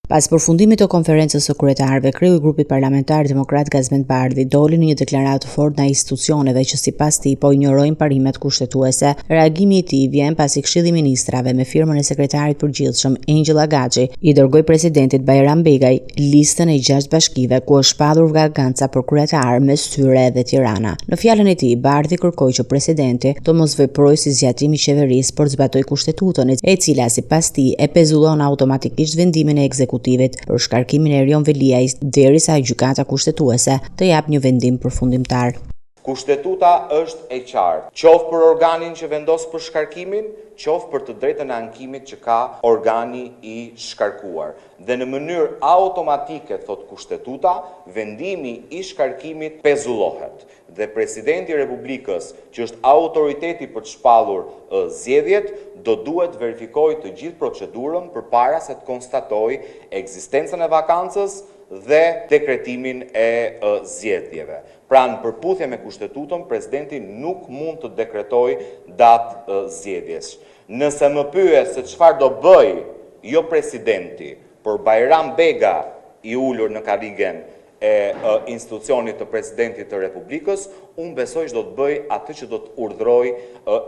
Pas përfundimit të konferencës së kryetarëve, kreu I grupit parlamentar demokrat Gazmend Bardhi doli në një deklaratë të fortë ndaj institucioneve që sipas tij po injorojnë parimet kushtetuese. Reagimi I tij vjen pasi Këshilli I Ministrave me firmën e sekretarit përgjithshëm Angela Gaxhi I dërgoi presidentit Bajram Begaj listën e 6 bashkive ku është shpallur vaganca për kryetar mes tyre edhe Tirana. Në fjalën e tij, Bardhi kërkoi që presidenti të mos veprojë si zgjatimi I qeverisë, por të zbatoj kushtetutën, e cila sipas tij e pezullon automatikisht vendimin e ekzekutivit për shkarkimin e Erion Veliaj derisa gjykata kushtetuese të jap një vendim përfundimtar. Kushtetuta është e qartë, qoftë për organin që vendos për shkarkimin, qoftë për të drejtën e ankimit që ka organi I shkarkuar. Dhe në mënyrë automatike, thot kushtetuta, vendimi I shkarkimit pezullohet. Dhe presidenti I Republikës, që është autoriteti për të shpallur zgjedhjet, do duhet verifikojë të gjithë procedurën përpara se të konstatojë ekzistencën e vakancës dhe dekretimin e zgjedhjeve. Pra në përputhje me kushtetutën, presidenti nuk mund të dekretojë datë zgjedhjes. Nëse më pyet se çfarë do bëj jo presidenti, por Bajram Bega I ulur në karrigen e institucionit të presidentit të Republikës, unë besoj që do të bëj atë që do të urdhroj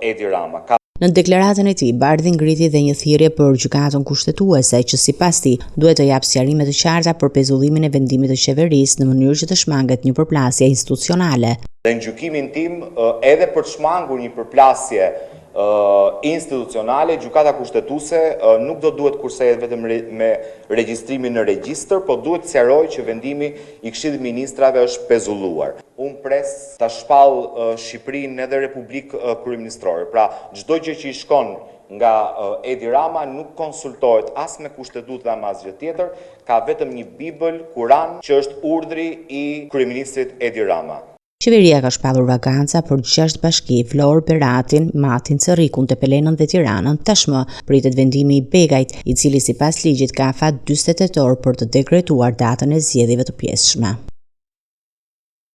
Edi Rama. Në deklaratën e tij, Bardhi ngriti dhe një thirrje për gjykatën kushtetuese që sipas tij duhet të japë sqarime të qarta për pezullimin e vendimit të qeverisë në mënyrë që të shmanget një përplasje institucionale. Dhe në gjykimin tim, edhe për të shmangur një përplasje institucionale, gjykata kushtetuese nuk do duhet kursehet vetëm me regjistrimin në regjistër, por duhet të sqarojë që vendimi I Këshillit Ministrave është pezulluar. Unë pres ta shpall Shqipërinë edhe Republikë kryeministrore. Pra, çdo gjë që I shkon nga Edi Rama nuk konsultohet as me kushtetutë dhe as gjë tjetër, ka vetëm një Bibël, Kuran, që është urdhri I kryeministrit Edi Rama. Qeveria ka shpallur vakanca për 6 bashki, Vlorë, Beratin, Matin, Cerrikun, Tepelenën dhe Tiranën. Tashmë pritet vendimi I Begajt, I cili sipas ligjit ka afat 40 tetor për të dekretuar datën e zgjedhjeve të pjesshme.